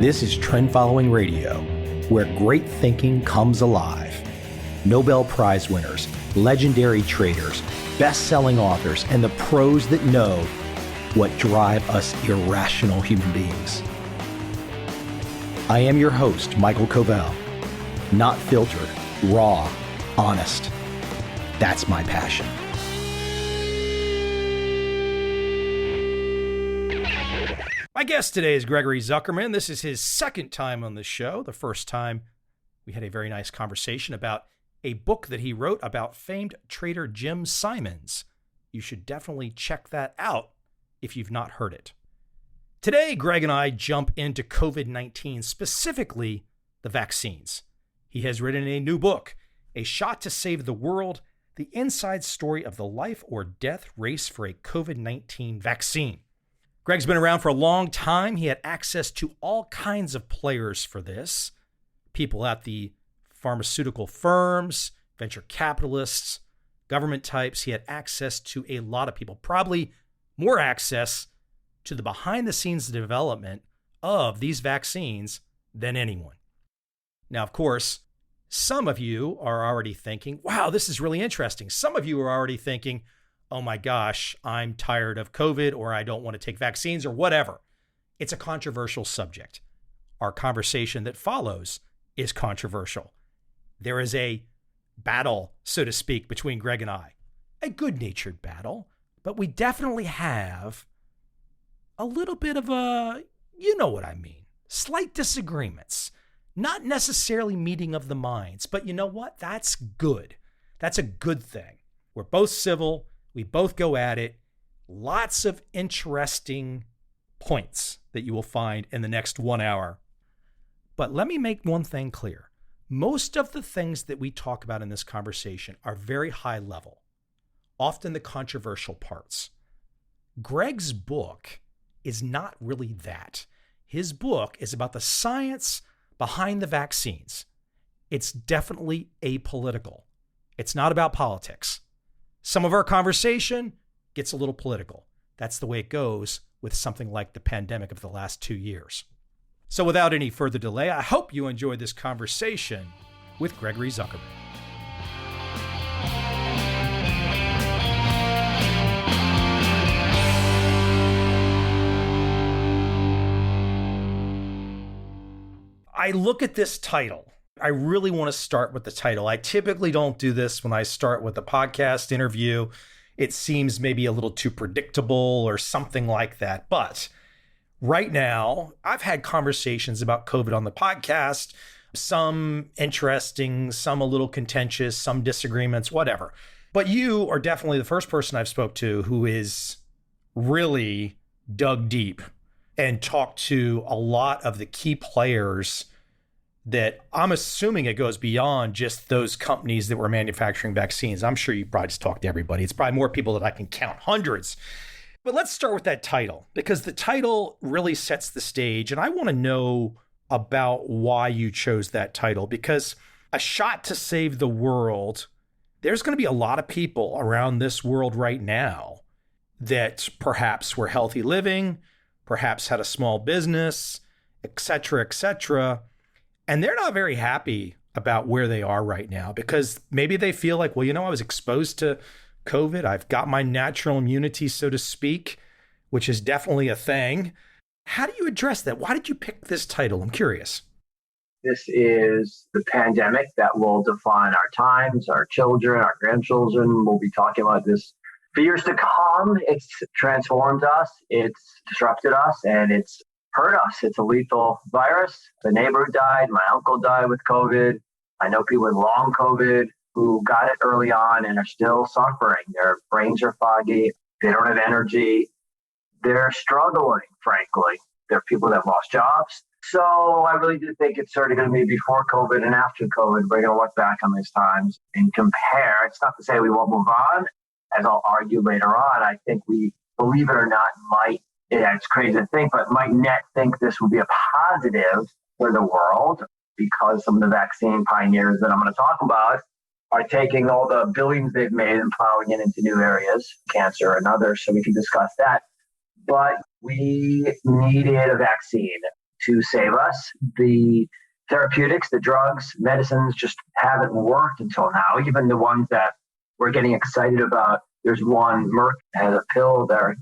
This is Trend Following Radio, where great thinking comes alive. Nobel Prize winners, legendary traders, best-selling authors, and the pros that know what drive us irrational human beings. I am your host, Michael Covel. Not filtered, raw, honest. That's my passion. My guest today is Gregory Zuckerman. This is his second time on the show. The first time we had a very nice conversation about a book that he wrote about famed trader Jim Simons. You should definitely check that out if you've not heard it. Today, Greg and I jump into COVID-19, specifically the vaccines. He has written a new book, A Shot to Save the World, the inside story of the life or death race for a COVID-19 vaccine. Greg's been around for a long time. He had access to all kinds of players for this. People at the pharmaceutical firms, venture capitalists, government types. He had access to a lot of people, probably more access to the behind-the-scenes development of these vaccines than anyone. Now, of course, some of you are already thinking, wow, this is really interesting. Some of you are already thinking, oh my gosh, I'm tired of COVID, or I don't want to take vaccines, or whatever. It's a controversial subject. Our conversation that follows is controversial. There is a battle, so to speak, between Greg and I. A good-natured battle, but we definitely have a little bit of a, you know what I mean, slight disagreements. Not necessarily meeting of the minds, but you know what? That's good. That's a good thing. We're both civil. We both go at it. Lots of interesting points that you will find in the next 1 hour. But let me make one thing clear. Most of the things that we talk about in this conversation are very high level, often the controversial parts. Greg's book is not really that. His book is about the science behind the vaccines. It's definitely apolitical. It's not about politics. Some of our conversation gets a little political. That's the way it goes with something like the pandemic of the last 2 years. So without any further delay, I hope you enjoyed this conversation with Gregory Zuckerman. I look at this title. I really want to start with the title. I typically don't do this when I start with a podcast interview. It seems maybe a little too predictable or something like that. But right now, I've had conversations about COVID on the podcast, some interesting, some a little contentious, some disagreements, whatever. But you are definitely the first person I've spoke to who is really dug deep and talked to a lot of the key players that I'm assuming it goes beyond just those companies that were manufacturing vaccines. I'm sure you probably just talked to everybody. It's probably more people that I can count, hundreds. But let's start with that title, because the title really sets the stage. And I want to know about why you chose that title, because A Shot to Save the World, there's going to be a lot of people around this world right now that perhaps were healthy living, perhaps had a small business, et cetera, and they're not very happy about where they are right now, because maybe they feel like, well, you know, I was exposed to COVID. I've got my natural immunity, so to speak, which is definitely a thing. How do you address that? Why did you pick this title? I'm curious. This is the pandemic that will define our times, our children, our grandchildren. We'll be talking about this for years to come. It's transformed us, it's disrupted us, and it's hurt us. It's a lethal virus. The neighbor died. My uncle died with COVID. I know people with long COVID who got it early on and are still suffering. Their brains are foggy. They don't have energy. They're struggling, frankly. There are people that have lost jobs. So I really do think it's sort of going to be before COVID and after COVID. We're going to look back on these times and compare. It's not to say we won't move on. As I'll argue later on, I think we, believe it or not, it's crazy to think, but might net think this would be a positive for the world, because some of the vaccine pioneers that I'm going to talk about are taking all the billions they've made and plowing it into new areas, cancer and others, so we can discuss that. But we needed a vaccine to save us. The therapeutics, the drugs, medicines just haven't worked until now. Even the ones that we're getting excited about, there's one, Merck has a pill they're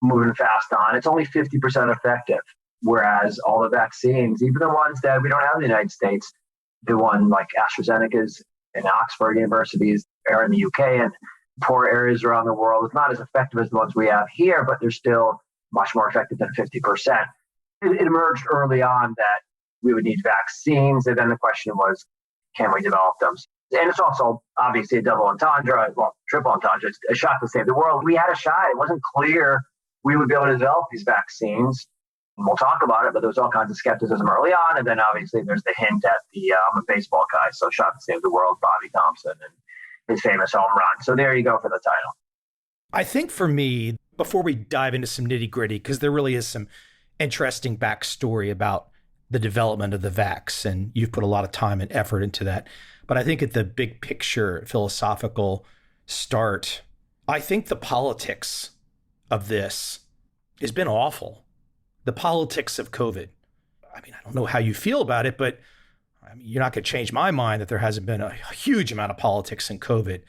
moving fast on. It's only 50% effective. Whereas all the vaccines, even the ones that we don't have in the United States, the one like AstraZeneca's and Oxford universities are in the UK and poor areas around the world, it's not as effective as the ones we have here, but they're still much more effective than 50%. It emerged early on that we would need vaccines. And then the question was, can we develop them? And it's also obviously a double entendre, well, triple entendre, a shot to save the world. We had a shot. It wasn't clear we would be able to develop these vaccines. And we'll talk about it, but there was all kinds of skepticism early on. And then obviously there's the hint at the I'm a baseball guy, so shot to save the world, Bobby Thompson, and his famous home run. So there you go for the title. I think for me, before we dive into some nitty gritty, because there really is some interesting backstory about the development of the vax, and you've put a lot of time and effort into that. But I think at the big picture, philosophical start, I think the politics of this has been awful. The politics of COVID. I mean, I don't know how you feel about it, but I mean, you're not going to change my mind that there hasn't been a huge amount of politics in COVID.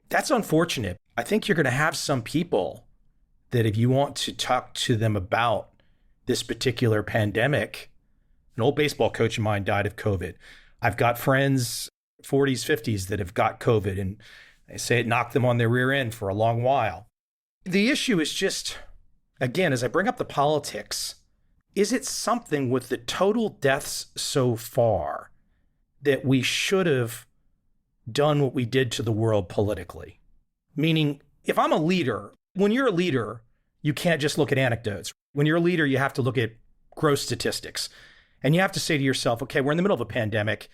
That's unfortunate. I think you're going to have some people that if you want to talk to them about this particular pandemic, an old baseball coach of mine died of COVID. I've got friends, 40s, 50s, that have got COVID, and they say it knocked them on their rear end for a long while. The issue is just, again, as I bring up the politics, is it something with the total deaths so far that we should have done what we did to the world politically? Meaning, if I'm a leader, when you're a leader, you can't just look at anecdotes. When you're a leader, you have to look at gross statistics. And you have to say to yourself, okay, we're in the middle of a pandemic.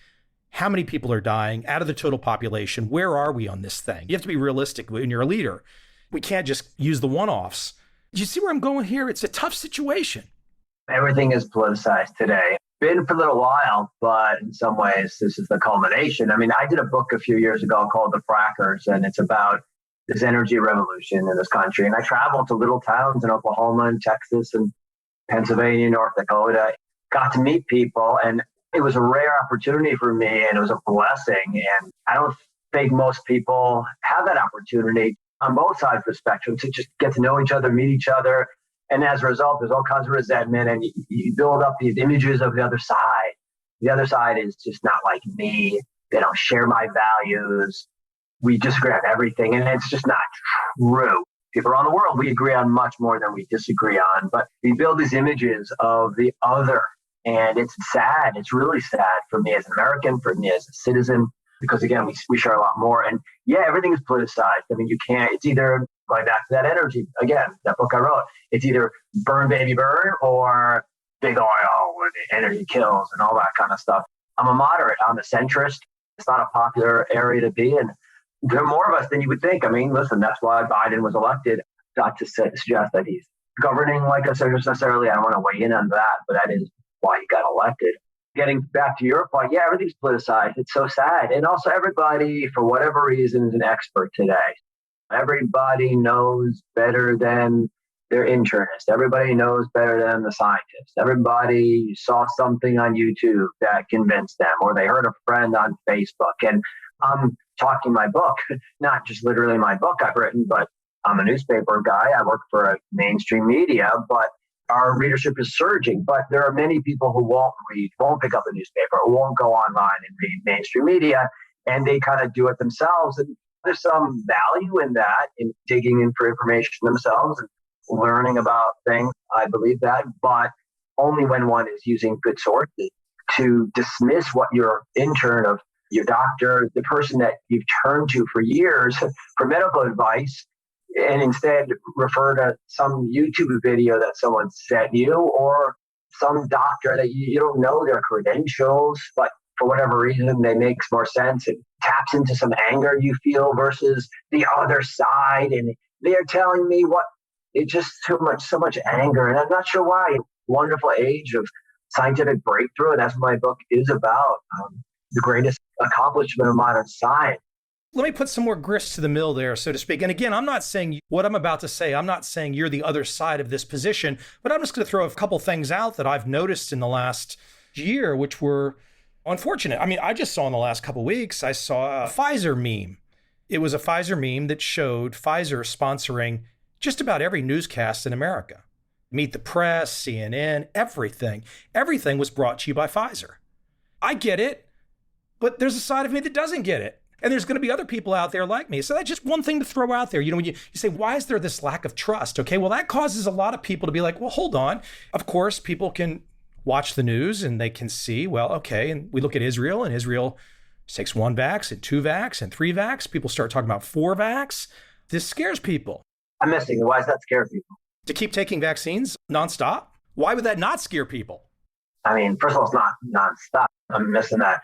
How many people are dying out of the total population? Where are we on this thing? You have to be realistic when you're a leader. We can't just use the one-offs. Do you see where I'm going here? It's a tough situation. Everything is politicized today. Been for a little while, but in some ways, this is the culmination. I mean, I did a book a few years ago called The Frackers, and it's about this energy revolution in this country. And I traveled to little towns in Oklahoma and Texas and Pennsylvania, North Dakota, got to meet people, and it was a rare opportunity for me, and it was a blessing. And I don't think most people have that opportunity on both sides of the spectrum to just get to know each other, meet each other. And as a result, there's all kinds of resentment, and you build up these images of the other side. The other side is just not like me. They don't share my values. We disagree on everything, and it's just not true. People around the world, we agree on much more than we disagree on, but we build these images of the other, and it's sad. It's really sad for me as an American, for me as a citizen, because again, we share a lot more. And yeah, everything is politicized. I mean, you can't, it's either going back to that energy, again, that book I wrote, it's either burn, baby, burn, or big oil, where the energy kills and all that kind of stuff. I'm a moderate. I'm a centrist. It's not a popular area to be in. There are more of us than you would think. I mean, listen, that's why Biden was elected. Not to suggest that he's governing like us necessarily. I don't want to weigh in on that, but that is why he got elected. Getting back to your point, yeah, everything's politicized. It's so sad. And also everybody, for whatever reason, is an expert today. Everybody knows better than their internist. Everybody knows better than the scientist. Everybody saw something on YouTube that convinced them, or they heard a friend on Facebook. And I'm talking my book, not just literally my book I've written, but I'm a newspaper guy. I work for a mainstream media, but our readership is surging. But there are many people who won't read, won't pick up a newspaper, or won't go online and read mainstream media, and they kind of do it themselves. And there's some value in that, in digging in for information themselves and learning about things. I believe that, but only when one is using good sources. To dismiss what your intern of your doctor, the person that you've turned to for years for medical advice, and instead refer to some YouTube video that someone sent you, or some doctor that you don't know their credentials, but for whatever reason, they makes more sense. It taps into some anger you feel versus the other side. And they're telling me what, it's just so much anger. And I'm not sure why. Wonderful age of scientific breakthrough. And that's what my book is about. The greatest accomplishment of modern science. Let me put some more grist to the mill there, so to speak. And again, I'm not saying what I'm about to say. I'm not saying you're the other side of this position, but I'm just going to throw a couple things out that I've noticed in the last year, which were unfortunate. I mean, I just saw in the last couple of weeks, I saw a Pfizer meme. It was a Pfizer meme that showed Pfizer sponsoring just about every newscast in America. Meet the Press, CNN, everything. Everything was brought to you by Pfizer. I get it, but there's a side of me that doesn't get it. And there's going to be other people out there like me. So that's just one thing to throw out there. You know, when you say, why is there this lack of trust? Okay, well, that causes a lot of people to be like, well, hold on. Of course, people can watch the news and they can see, well, okay, and we look at Israel, and Israel takes 1 vax and 2 vax and 3 vax. People start talking about 4 vax. This scares people. I'm missing. Why does that scare people? To keep taking vaccines nonstop? Why would that not scare people? I mean, first of all, it's not nonstop. I'm missing that.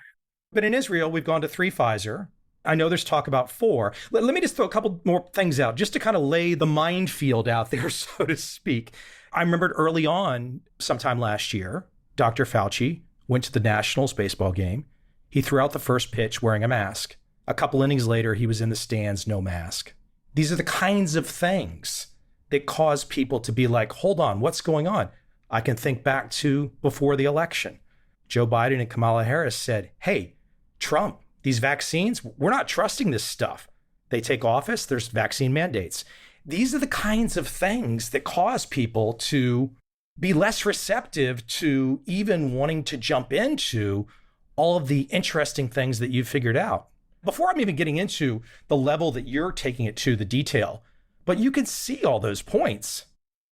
But in Israel, we've gone to 3 Pfizer. I know there's talk about 4. Let me just throw a couple more things out just to kind of lay the minefield out there, so to speak. I remembered early on, sometime last year, Dr. Fauci went to the Nationals baseball game. He threw out the first pitch wearing a mask. A couple innings later, he was in the stands, no mask. These are the kinds of things that cause people to be like, hold on, what's going on? I can think back to before the election. Joe Biden and Kamala Harris said, hey, Trump, these vaccines, we're not trusting this stuff. They take office, there's vaccine mandates. These are the kinds of things that cause people to be less receptive to even wanting to jump into all of the interesting things that you've figured out. Before I'm even getting into the level that you're taking it to, the detail, but you can see all those points.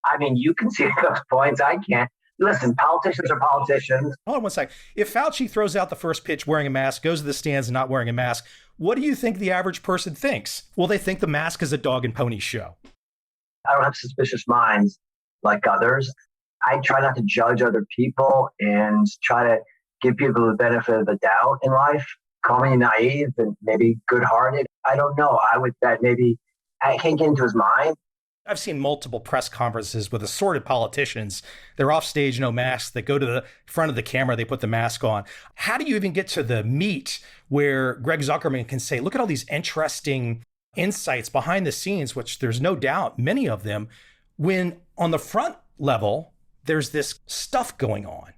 I mean, you can see those points. I can't. Listen, politicians are politicians. Hold on one second. If Fauci throws out the first pitch wearing a mask, goes to the stands and not wearing a mask, what do you think the average person thinks? Well, they think the mask is a dog and pony show. I don't have suspicious minds like others. I try not to judge other people and try to give people the benefit of the doubt in life. Call me naive and maybe good-hearted. I don't know. I would bet maybe I can't get into his mind. I've seen multiple press conferences with assorted politicians. They're off stage, no masks. They go to the front of the camera, they put the mask on. How do you even get to the meat where Greg Zuckerman can say, look at all these interesting insights behind the scenes, which there's no doubt, many of them, when on the front level, there's this stuff going on?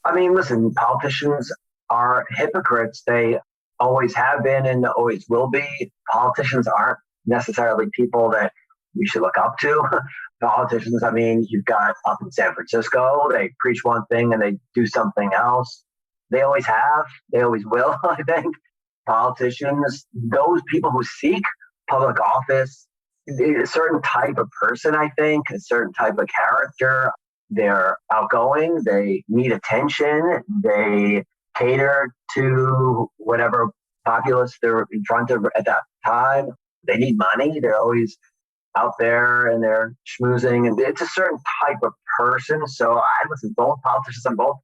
I mean, listen, politicians are hypocrites. They always have been and always will be. Politicians aren't necessarily people that we should look up to. Politicians, I mean, you've got up in San Francisco, they preach one thing and they do something else. They always have, they always will, I think. Politicians, those people who seek public office, a certain type of person, I think, a certain type of character. They're outgoing, they need attention, they cater to whatever populace they're in front of at that time. They need money, they're always out there and they're schmoozing, and it's a certain type of person. So I listen, both politicians on both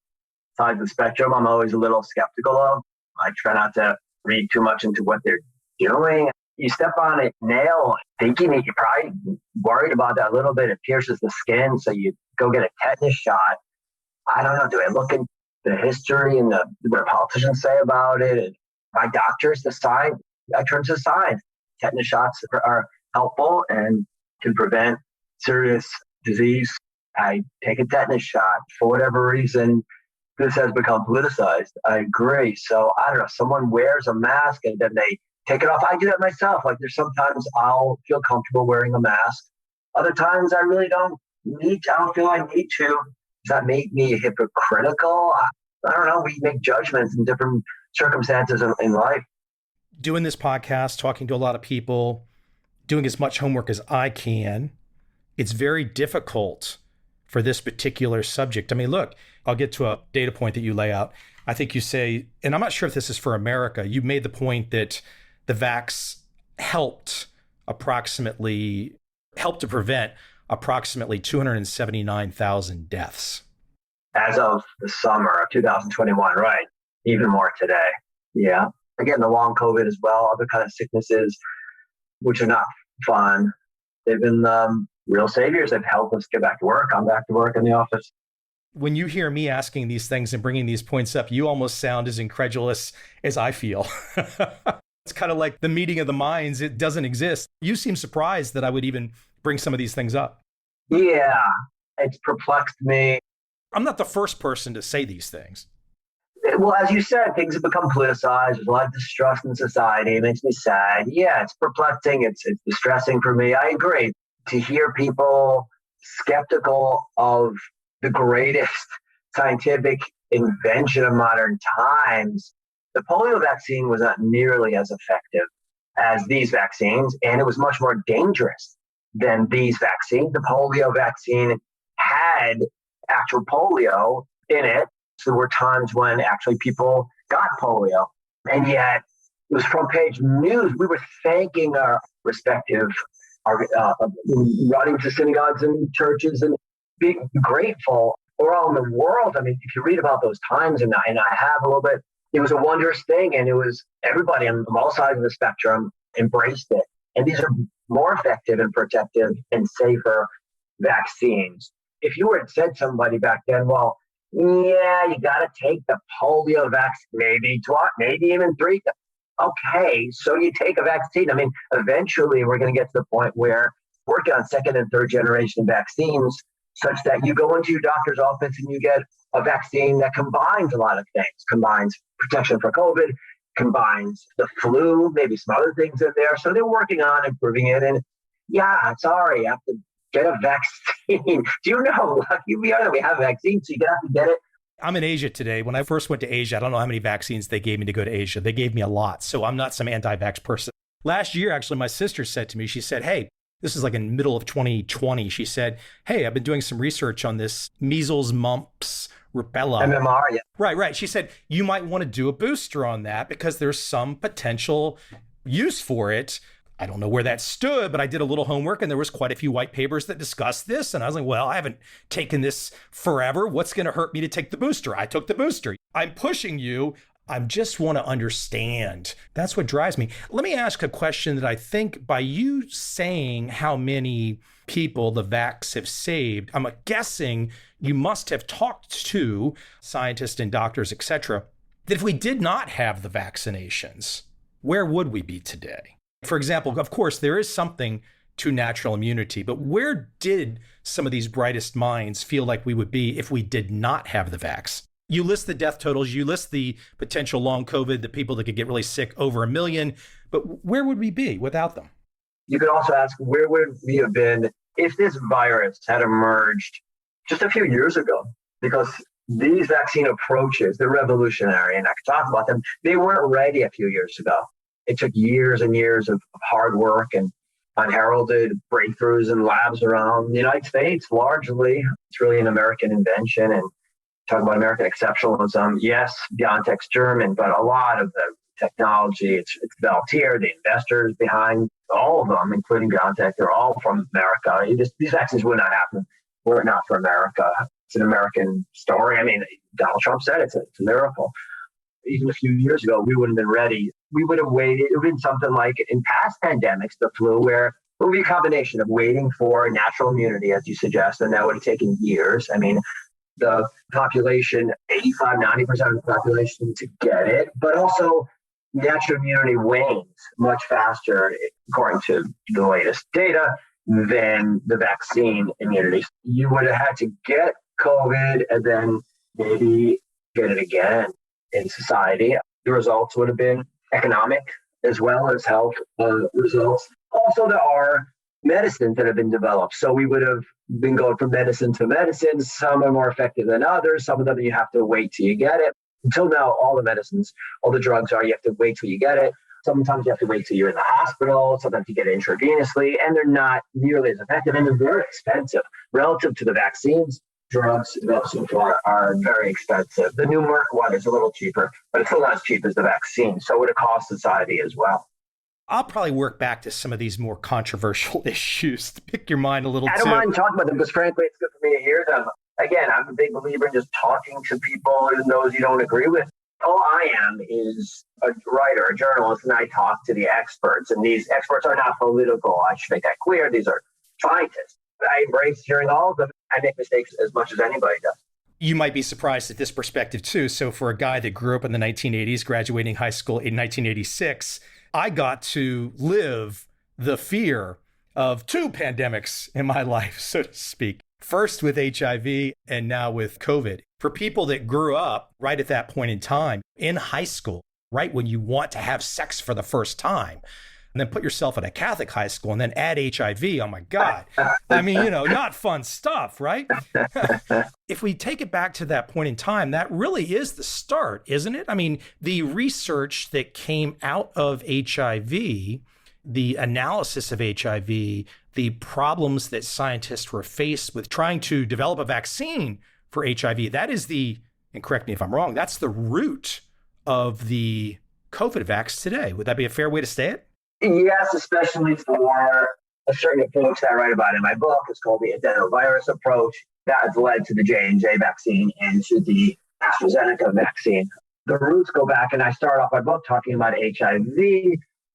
sides of the spectrum, I'm always a little skeptical of. I try not to read too much into what they're doing. You step on a nail thinking that you're probably worried about that a little bit. It pierces the skin, so you go get a tetanus shot. I don't know. Do I look into the history and what politicians say about it? And my doctors, the science, I turn to the science. Tetanus shots are helpful and can prevent serious disease. I take a tetanus shot. For whatever reason, this has become politicized. I agree. So I don't know. Someone wears a mask and then they take it off. I do that myself. Like there's sometimes I'll feel comfortable wearing a mask. Other times I really don't need to. I don't feel I need to. Does that make me hypocritical? I don't know. We make judgments in different circumstances in life. Doing this podcast, talking to a lot of people, doing as much homework as I can, it's very difficult for this particular subject. I mean, look, I'll get to a data point that you lay out. I think you say, and I'm not sure if this is for America, you made the point that the vax helped to prevent approximately 279,000 deaths. As of the summer of 2021, right? Even more today. Yeah. Again, the long COVID as well, other kind of sicknesses, which are not fun. They've been real saviors. They've helped us get back to work. I'm back to work in the office. When you hear me asking these things and bringing these points up, you almost sound as incredulous as I feel. It's kind of like the meeting of the minds. It doesn't exist. You seem surprised that I would even bring some of these things up. Yeah, it's perplexed me. I'm not the first person to say these things. Well, as you said, things have become politicized. There's a lot of distrust in society. It makes me sad. Yeah, it's perplexing. It's distressing for me. I agree. To hear people skeptical of the greatest scientific invention of modern times, the polio vaccine was not nearly as effective as these vaccines, and it was much more dangerous than these vaccines. The polio vaccine had actual polio in it. So there were times when actually people got polio. And yet it was front page news. We were thanking our respective, running to synagogues and churches and being grateful. We're all in the world. I mean, if you read about those times, and I have a little bit, it was a wondrous thing. And it was everybody on all sides of the spectrum embraced it. And these are more effective and protective and safer vaccines. If you had said to somebody back then, well, yeah, you got to take the polio vaccine, maybe even 3. Okay, so you take a vaccine. I mean, eventually we're going to get to the point where we're working on second and third generation vaccines such that you go into your doctor's office and you get a vaccine that combines a lot of things, combines protection for COVID, combines the flu, maybe some other things in there. So they're working on improving it. And yeah, sorry, you have to get a vaccine. Do you know, lucky we are that we have a vaccine, so you have to get it. I'm in Asia today. When I first went to Asia, I don't know how many vaccines they gave me to go to Asia. They gave me a lot. So I'm not some anti-vax person. Last year, actually, my sister said to me, she said, hey, this is like in the middle of 2020. She said, hey, I've been doing some research on this measles, mumps, rubella. MMR, yeah. Right. She said, you might want to do a booster on that because there's some potential use for it. I don't know where that stood, but I did a little homework and there was quite a few white papers that discussed this. And I was like, well, I haven't taken this forever. What's going to hurt me to take the booster? I took the booster. I'm pushing you. I just want to understand. That's what drives me. Let me ask a question that I think by you saying how many people the vax have saved, I'm guessing you must have talked to scientists and doctors, et cetera, that if we did not have the vaccinations, where would we be today? For example, of course, there is something to natural immunity, but where did some of these brightest minds feel like we would be if we did not have the vax? You list the death totals, you list the potential long COVID, the people that could get really sick, over 1 million, but where would we be without them? You could also ask, where would we have been if this virus had emerged just a few years ago? Because these vaccine approaches, they're revolutionary, and I could talk about them. They weren't ready a few years ago. It took years and years of hard work and unheralded breakthroughs in labs around the United States, largely. It's really an American invention. And talk about American exceptionalism. Yes, BioNTech's German, but a lot of the technology, it's developed here. The investors behind all of them, including BioNTech, they're all from America. These vaccines would not happen were it not for America. It's an American story. I mean, Donald Trump said it's a miracle. Even a few years ago, we wouldn't have been ready. We would have waited. It would have been something like in past pandemics, the flu, where it would be a combination of waiting for natural immunity, as you suggest, and that would have taken years. I mean, the population, 85, 90% of the population to get it, but also natural immunity wanes much faster, according to the latest data, than the vaccine immunity. You would have had to get COVID and then maybe get it again in society. The results would have been economic as well as health results. Also, there are medicines that have been developed. So we would have been going from medicine to medicine. Some are more effective than others. Some of them you have to wait till you get it. Until now, all the medicines, all the drugs you have to wait till you get it. Sometimes you have to wait till you're in the hospital. Sometimes you get it intravenously, and they're not nearly as effective, and they're very expensive relative to the vaccines. Drugs developed so far are very expensive. The new Merck one is a little cheaper, but it's still not as cheap as the vaccine. So it would cost society as well. I'll probably work back to some of these more controversial issues to pick your mind a little I don't mind talking about them because, frankly, it's good for me to hear them. Again, I'm a big believer in just talking to people, even those you don't agree with. All I am is a writer, a journalist, and I talk to the experts. And these experts are not political. I should make that clear. These are scientists. I embrace hearing all of them. I make mistakes as much as anybody does. You might be surprised at this perspective, too. So for a guy that grew up in the 1980s, graduating high school in 1986, I got to live the fear of two pandemics in my life, so to speak. First with HIV and now with COVID. For people that grew up right at that point in time in high school, right when you want to have sex for the first time, and then put yourself in a Catholic high school and then add HIV. Oh my God. I mean, not fun stuff, right? If we take it back to that point in time, that really is the start, isn't it? I mean, the research that came out of HIV, the analysis of HIV, the problems that scientists were faced with trying to develop a vaccine for HIV, that is and correct me if I'm wrong, that's the root of the COVID vax today. Would that be a fair way to say it? Yes, especially for a certain approach that I write about in my book. It's called the adenovirus approach. That has led to the J&J vaccine and to the AstraZeneca vaccine. The roots go back, and I start off my book talking about HIV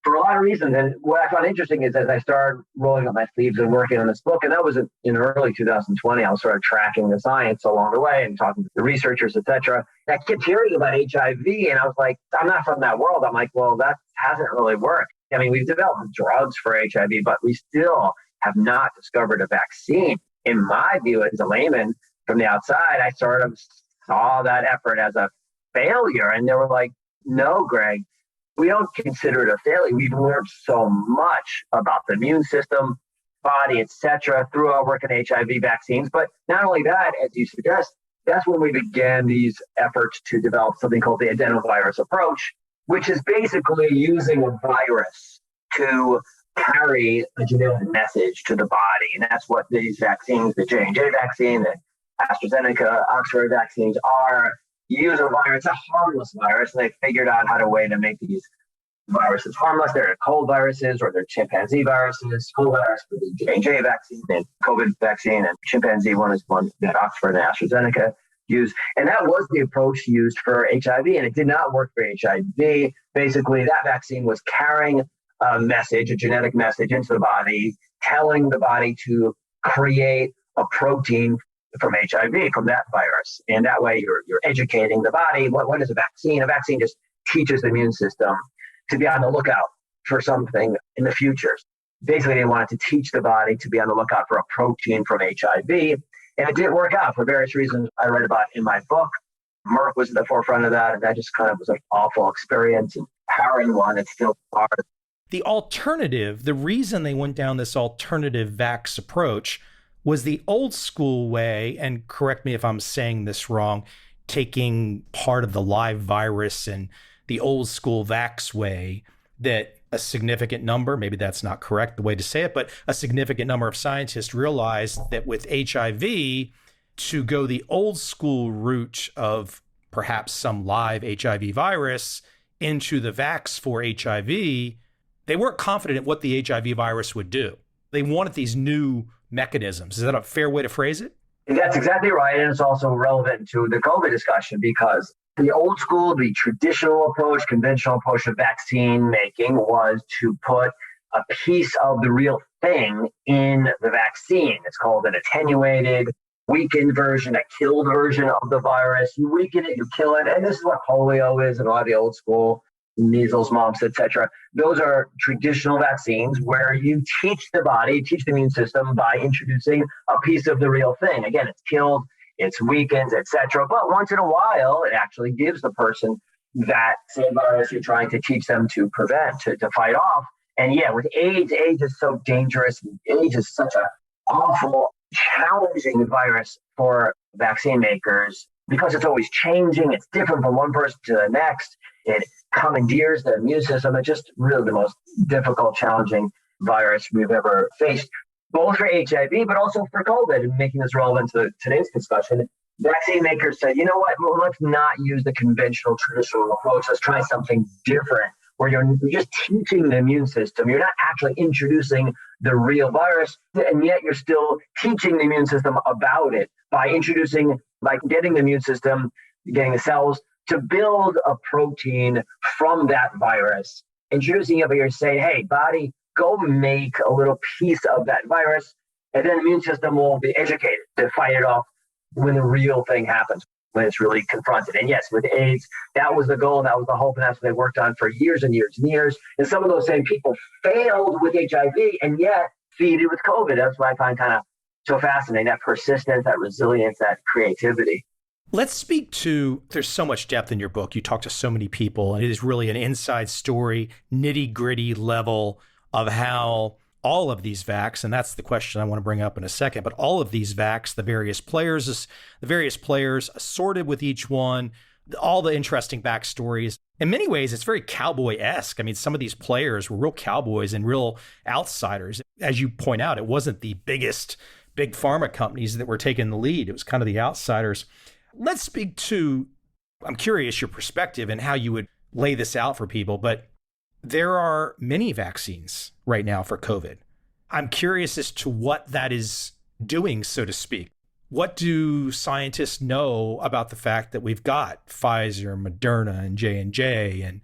for a lot of reasons. And what I found interesting is as I started rolling up my sleeves and working on this book, and that was in early 2020, I was sort of tracking the science along the way and talking to the researchers, et cetera. And I kept hearing about HIV, and I was like, I'm not from that world. I'm like, well, that hasn't really worked. I mean, we've developed drugs for HIV, but we still have not discovered a vaccine. In my view, as a layman from the outside, I sort of saw that effort as a failure. And they were like, no, Greg, we don't consider it a failure. We've learned so much about the immune system, body, et cetera, through our work in HIV vaccines. But not only that, as you suggest, that's when we began these efforts to develop something called the adenovirus approach, which is basically using a virus to carry a genetic message to the body. And that's what these vaccines, the J&J vaccine, the AstraZeneca, Oxford vaccines are. You use a virus, a harmless virus, and they figured out how to way to make these viruses harmless. They're cold viruses or they're chimpanzee viruses. Cold virus for the J&J vaccine and COVID vaccine, and chimpanzee one is one that Oxford and AstraZeneca use. And that was the approach used for HIV, and it did not work for HIV. Basically, that vaccine was carrying a message, a genetic message into the body, telling the body to create a protein from HIV, from that virus. And that way you're educating the body. What is a vaccine? A vaccine just teaches the immune system to be on the lookout for something in the future. Basically, they wanted to teach the body to be on the lookout for a protein from HIV. And it didn't work out for various reasons I write about in my book. Merck was at the forefront of that, and that just kind of was an awful experience and harrowing one. It's still hard. The alternative, the reason they went down this alternative vax approach was the old school way, and correct me if I'm saying this wrong, taking part of the live virus and the old school vax way that a significant number, maybe that's not correct the way to say it, but a significant number of scientists realized that with HIV, to go the old school route of perhaps some live HIV virus into the vax for HIV, they weren't confident in what the HIV virus would do. They wanted these new mechanisms. Is that a fair way to phrase it? That's exactly right. And it's also relevant to the COVID discussion because the old school, the traditional approach, conventional approach of vaccine making was to put a piece of the real thing in the vaccine. It's called an attenuated, weakened version, a killed version of the virus. You weaken it, you kill it. And this is what polio is and a lot of the old school measles, mumps, etc. Those are traditional vaccines where you teach the body, teach the immune system by introducing a piece of the real thing. Again, it's killed, it's weakened, etc. But once in a while, it actually gives the person that same virus you're trying to teach them to prevent, to fight off. And yeah, with AIDS is so dangerous. AIDS is such an awful, challenging virus for vaccine makers because it's always changing. It's different from one person to the next. It commandeers the immune system. It's just really the most difficult, challenging virus we've ever faced, both for HIV, but also for COVID. And making this relevant to today's discussion, vaccine makers said, you know what, well, let's not use the conventional, traditional approach. Let's try something different where you're just teaching the immune system. You're not actually introducing the real virus, and yet you're still teaching the immune system about it by introducing, like getting the immune system, getting the cells to build a protein from that virus, introducing it, but you're saying, hey, body, go make a little piece of that virus, and then the immune system will be educated to fight it off when the real thing happens. when it's really confronted. And yes, with AIDS, that was the goal, that was the hope, and that's what they worked on for years and years and years. And some of those same people failed with HIV and yet succeeded with COVID. That's what I find kind of so fascinating, that persistence, that resilience, that creativity. Let's speak to, there's so much depth in your book. You talk to so many people, and it is really an inside story, nitty gritty level of how all of these vacs, and that's the question I want to bring up in a second, but all of these vacs, the various players assorted with each one, all the interesting backstories. In many ways, it's very cowboy-esque. I mean, some of these players were real cowboys and real outsiders. As you point out, it wasn't the biggest big pharma companies that were taking the lead. It was kind of the outsiders. Let's speak to, I'm curious, your perspective and how you would lay this out for people, but there are many vaccines right now for COVID. I'm curious as to what that is doing, so to speak. What do scientists know about the fact that we've got Pfizer, Moderna, and J&J, and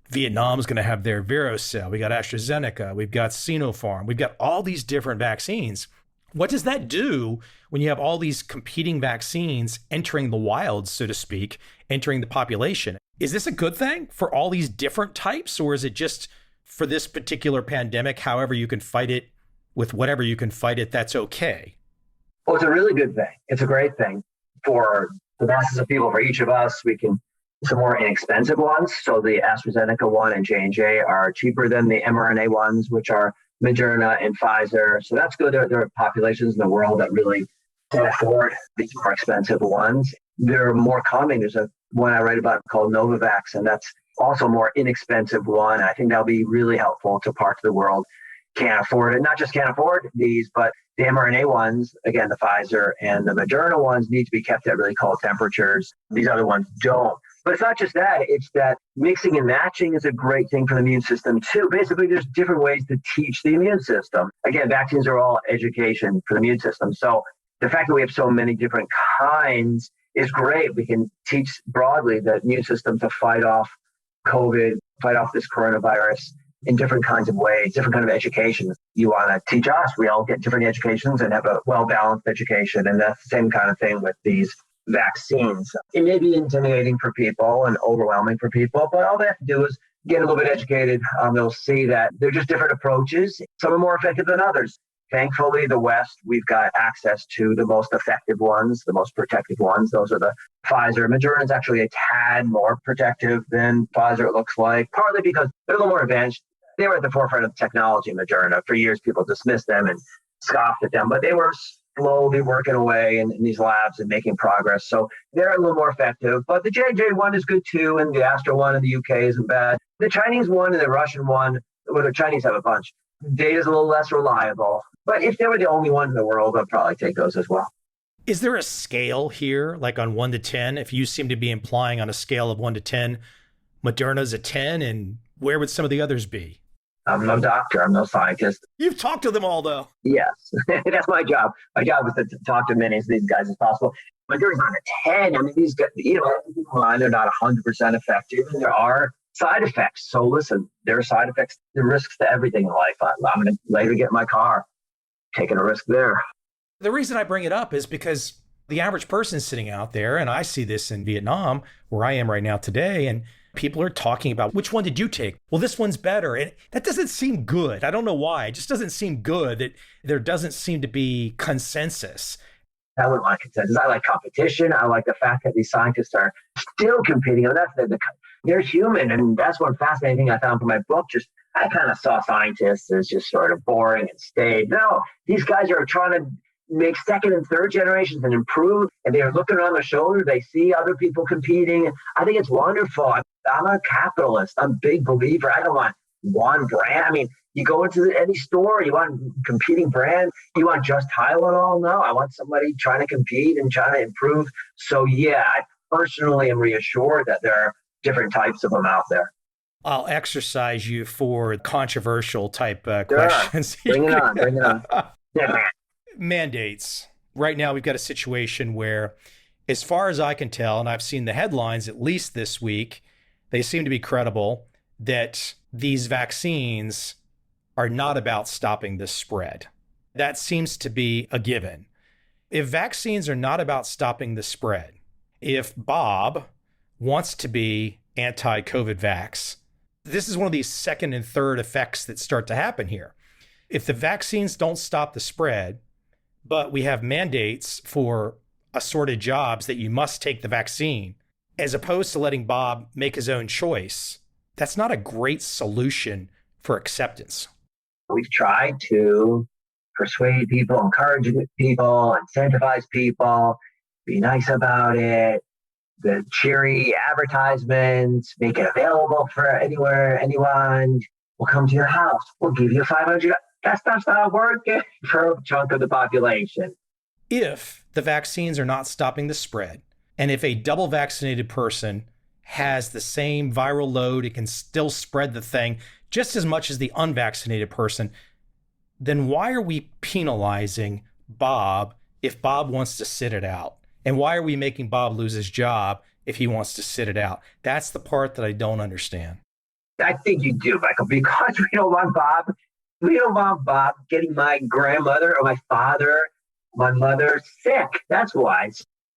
Vietnam's going to have their Virocell, we got AstraZeneca, we've got Sinopharm, we've got all these different vaccines. What does that do when you have all these competing vaccines entering the wild, so to speak, entering the population? Is this a good thing for all these different types, or is it just for this particular pandemic, however you can fight it with whatever you can fight it, that's okay? Well, it's a really good thing. It's a great thing for the masses of people. For each of us, we can some more inexpensive ones. So the AstraZeneca one and J&J are cheaper than the mRNA ones, which are Moderna and Pfizer. So that's good. There are populations in the world that really can afford these more expensive ones. There are more coming. There's a one I write about called Novavax, and that's also a more inexpensive one. I think that'll be really helpful to parts of the world can't afford it. Not just can't afford these, but the mRNA ones, again, the Pfizer and the Moderna ones need to be kept at really cold temperatures. These other ones don't. But it's not just that. It's that mixing and matching is a great thing for the immune system, too. Basically, there's different ways to teach the immune system. Again, vaccines are all education for the immune system. So the fact that we have so many different kinds is great. We can teach broadly the immune system to fight off COVID, fight off this coronavirus in different kinds of ways, different kind of education. You want to teach us. We all get different educations and have a well-balanced education. And that's the same kind of thing with these vaccines. It may be intimidating for people and overwhelming for people, but all they have to do is get a little bit educated. They'll see that they're just different approaches. Some are more effective than others. Thankfully, the West, we've got access to the most effective ones, the most protective ones. Those are the Pfizer. Moderna is actually a tad more protective than Pfizer, it looks like, partly because they're a little more advanced. They were at the forefront of technology, Moderna. For years, people dismissed them and scoffed at them, but they were slowly working away in these labs and making progress. So they're a little more effective. But the J&J one is good too, and the Astra one in the UK isn't bad. The Chinese one and the Russian one, well, the Chinese have a bunch. Data's a little less reliable. But if they were the only one in the world, I'd probably take those as well. Is there a scale here, like on 1 to 10? If you seem to be implying on a scale of 1 to 10, Moderna's a 10, and where would some of the others be? I'm no doctor. I'm no scientist. You've talked to them all, though. Yes, that's my job. My job is to talk to as many of these guys as possible. Moderna's not a 10. I mean, these guys, they're not 100% effective. And there are side effects. So listen, there are side effects, there are risks to everything in life. I'm going to later get in my car, taking a risk there. The reason I bring it up is because the average person sitting out there, and I see this in Vietnam, where I am right now today, and people are talking about, which one did you take? Well, this one's better. And that doesn't seem good. I don't know why. It just doesn't seem good. That there doesn't seem to be consensus. I wouldn't like consensus. I like competition. I like the fact that these scientists are still competing. And they're human. And that's one fascinating thing I found from my book. I kind of saw scientists as just sort of boring and staid. No, these guys are trying to make second and third generations and improve. And they're looking around their shoulder. They see other people competing. I think it's wonderful. I'm a capitalist. I'm a big believer. I don't want one brand. I mean, you go into any store, you want a competing brand, you want just Tylenol? No, I want somebody trying to compete and trying to improve. So yeah, I personally am reassured that there are different types of them out there. I'll exercise you for controversial type questions. Bring it on. Yeah. Mandates. Right now, we've got a situation where, as far as I can tell, and I've seen the headlines at least this week, they seem to be credible that these vaccines are not about stopping the spread. That seems to be a given. If vaccines are not about stopping the spread, if Bob wants to be anti-COVID vax, this is one of these second and third effects that start to happen here. If the vaccines don't stop the spread, but we have mandates for assorted jobs that you must take the vaccine, as opposed to letting Bob make his own choice, that's not a great solution for acceptance. We've tried to persuade people, encourage people, incentivize people, be nice about it. The cheery advertisements, make it available for anywhere, anyone. We'll come to your house. We'll give you $500. That's not working for a chunk of the population. If the vaccines are not stopping the spread, and if a double vaccinated person has the same viral load, it can still spread the thing just as much as the unvaccinated person, then why are we penalizing Bob if Bob wants to sit it out? And why are we making Bob lose his job if he wants to sit it out? That's the part that I don't understand. I think you do, Michael, because we don't want Bob getting my grandmother or my father, my mother sick. That's why.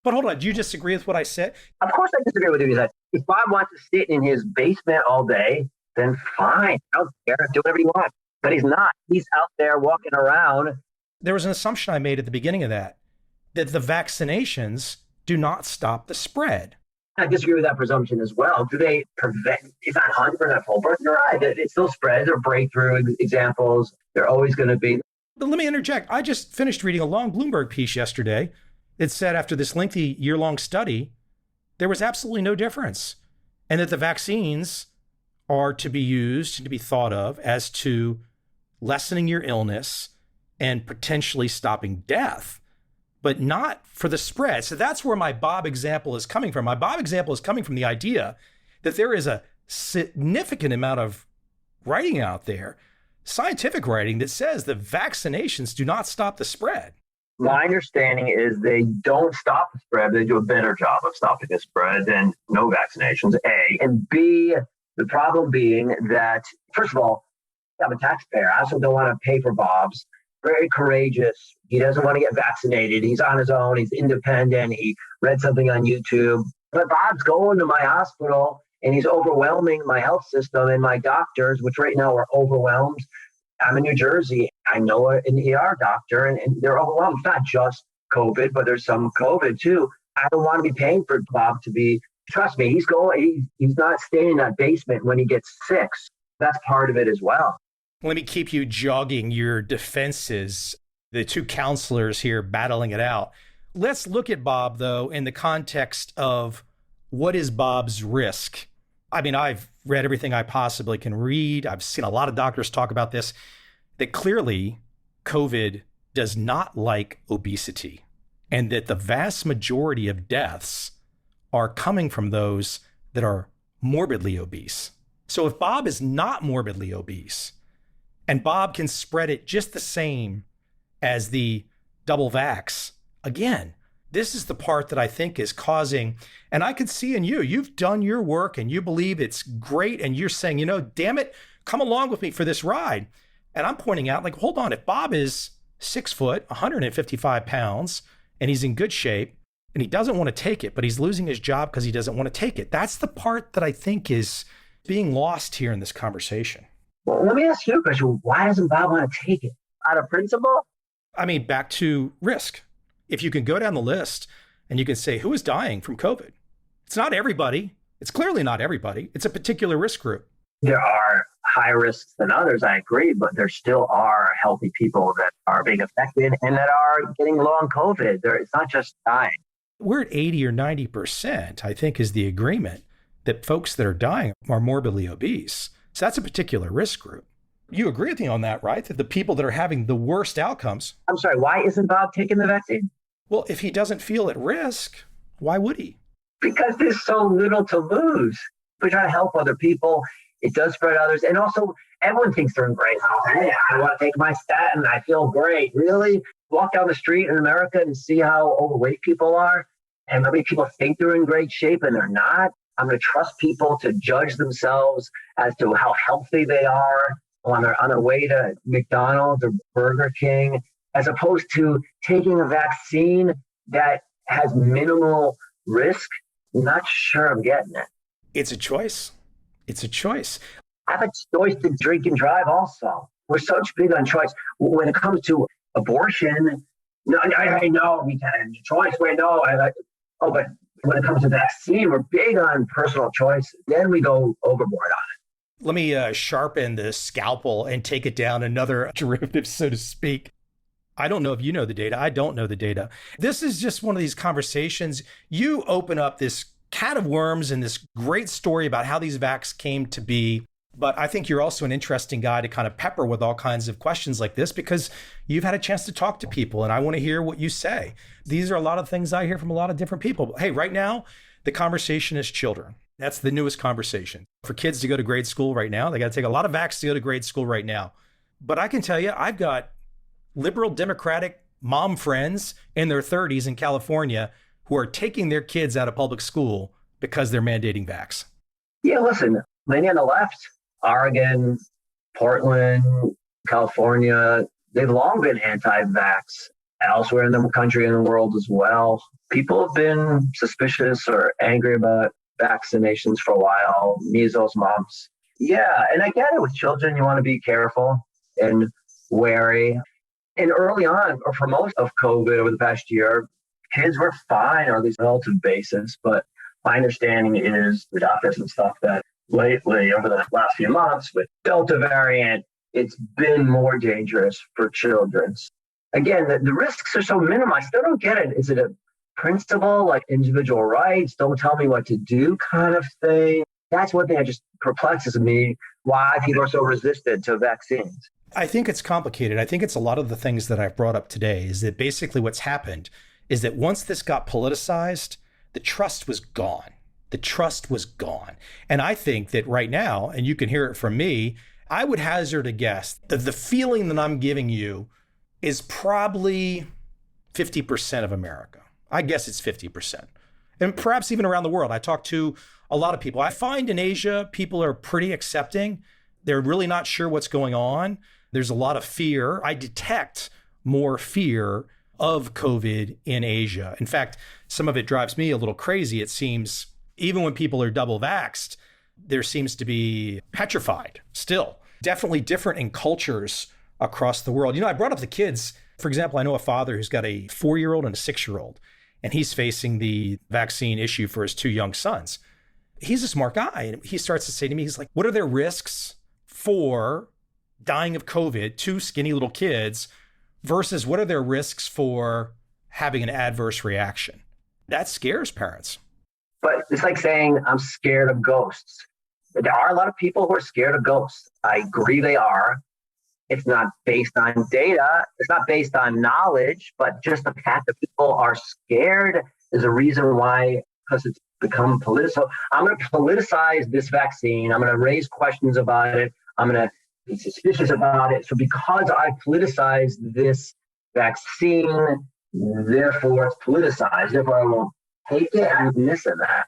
But hold on, do you disagree with what I said? Of course I disagree with you. If Bob wants to sit in his basement all day, then fine. I don't care. Do whatever he wants. But he's not. He's out there walking around. There was an assumption I made at the beginning of that the vaccinations do not stop the spread. I disagree with that presumption as well. Do they prevent? It's not 100% foolproof. You're right. It still spreads. There are breakthrough examples. They're always going to be. But let me interject. I just finished reading a long Bloomberg piece yesterday. It said after this lengthy year-long study, there was absolutely no difference, and that the vaccines are to be used and to be thought of as to lessening your illness and potentially stopping death, but not for the spread. So that's where my Bob example is coming from. My Bob example is coming from the idea that there is a significant amount of writing out there, scientific writing, that says that vaccinations do not stop the spread. My understanding is they don't stop the spread. They do a better job of stopping the spread than no vaccinations, A. And B, the problem being that, first of all, I'm a taxpayer. I also don't want to pay for Bob's. Very courageous. He doesn't want to get vaccinated. He's on his own. He's independent. He read something on YouTube. But Bob's going to my hospital and he's overwhelming my health system and my doctors, which right now are overwhelmed. I'm in New Jersey. I know an ER doctor and they're overwhelmed. It's not just COVID, but there's some COVID too. I don't want to be paying for Bob to be, trust me, he's not staying in that basement when he gets sick. That's part of it as well. Let me keep you jogging your defenses, the two counselors here battling it out. Let's look at Bob, though, in the context of what is Bob's risk? I mean, I've read everything I possibly can read. I've seen a lot of doctors talk about this, that clearly COVID does not like obesity, and that the vast majority of deaths are coming from those that are morbidly obese. So if Bob is not morbidly obese, and Bob can spread it just the same as the double vax, again, this is the part that I think is causing, and I can see in you, you've done your work and you believe it's great. And you're saying, damn it, come along with me for this ride. And I'm pointing out, like, hold on, if Bob is 6 foot, 155 pounds, and he's in good shape and he doesn't want to take it, but he's losing his job because he doesn't want to take it. That's the part that I think is being lost here in this conversation. Well, let me ask you a question. Why doesn't Bob want to take it? Out of principle? I mean, back to risk. If you can go down the list and you can say, who is dying from COVID? It's not everybody. It's clearly not everybody. It's a particular risk group. There are higher risks than others, I agree, but there still are healthy people that are being affected and that are getting low on COVID. It's not just dying. We're at 80 or 90%, I think, is the agreement that folks that are dying are morbidly obese. So that's a particular risk group. You agree with me on that, right? That the people that are having the worst outcomes. I'm sorry, why isn't Bob taking the vaccine? Well, if he doesn't feel at risk, why would he? Because there's so little to lose. We try to help other people. It does spread others. And also, everyone thinks they're in great health. Hey, I want to take my statin. I feel great. Really? Walk down the street in America and see how overweight people are. And how many people think they're in great shape and they're not. I'm going to trust people to judge themselves as to how healthy they are when they're on their way to McDonald's or Burger King, as opposed to taking a vaccine that has minimal risk, not sure I'm getting it. It's a choice. It's a choice. I have a choice to drink and drive also. We're such big on choice. When it comes to abortion, no, I know we can have choice. Wait, no, but when it comes to vaccine, we're big on personal choice. Then we go overboard on it. Let me sharpen the scalpel and take it down another derivative, so to speak. I don't know if you know the data. I don't know the data. This is just one of these conversations. You open up this can of worms and this great story about how these vax came to be. But I think you're also an interesting guy to kind of pepper with all kinds of questions like this because you've had a chance to talk to people and I want to hear what you say. These are a lot of things I hear from a lot of different people. Hey, right now, the conversation is children. That's the newest conversation. For kids to go to grade school right now, they got to take a lot of vax to go to grade school right now. But I can tell you, I've got liberal Democratic mom friends in their 30s in California who are taking their kids out of public school because they're mandating vax. Yeah, listen, many on the left, Oregon, Portland, California, they've long been anti-vax. Elsewhere in the country and the world as well, people have been suspicious or angry about vaccinations for a while, measles, mumps. Yeah, and I get it with children, you want to be careful and wary. And early on, or for most of COVID over the past year, kids were fine, or at least on a relative basis. But my understanding is the doctors and stuff that lately, over the last few months, with Delta variant, it's been more dangerous for children. Again, the risks are so minimal. I still don't get it. Is it a principle like individual rights, don't tell me what to do kind of thing? That's one thing that just perplexes me, why people are so resistant to vaccines. I think it's complicated. I think it's a lot of the things that I've brought up today is that basically what's happened is that once this got politicized, the trust was gone. The trust was gone. And I think that right now, and you can hear it from me, I would hazard a guess that the feeling that I'm giving you is probably 50% of America. I guess it's 50%. And perhaps even around the world. I talk to a lot of people. I find in Asia, people are pretty accepting. They're really not sure what's going on. There's a lot of fear. I detect more fear of COVID in Asia. In fact, some of it drives me a little crazy. It seems even when people are double vaxxed, there seems to be petrified still. Definitely different in cultures across the world. You know, I brought up the kids. For example, I know a father who's got a 4-year-old and a 6-year-old, and he's facing the vaccine issue for his 2 young sons. He's a smart guy. And he starts to say to me, he's like, what are their risks for dying of COVID, 2 skinny little kids, versus what are their risks for having an adverse reaction? That scares parents. But it's like saying, I'm scared of ghosts. There are a lot of people who are scared of ghosts. I agree they are. It's not based on data. It's not based on knowledge, but just the fact that people are scared is a reason why, because it's become political. I'm going to politicize this vaccine. I'm going to raise questions about it. I'm going to be suspicious about it. So because I politicize this vaccine, therefore it's politicized. Therefore I won't take it. I'm missing that.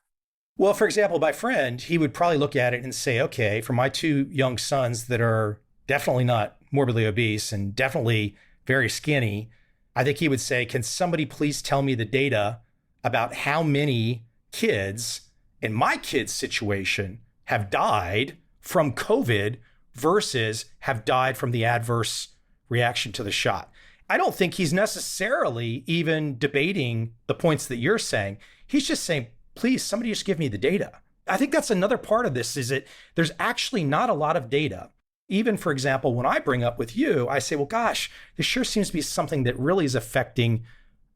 Well, for example, my friend, he would probably look at it and say, okay, for my 2 young sons that are definitely not morbidly obese and definitely very skinny, I think he would say, can somebody please tell me the data about how many kids in my kid's situation have died from COVID versus have died from the adverse reaction to the shot? I don't think he's necessarily even debating the points that you're saying. He's just saying, please, somebody just give me the data. I think that's another part of this is that there's actually not a lot of data. Even, for example, when I bring up with you, I say, well, gosh, this sure seems to be something that really is affecting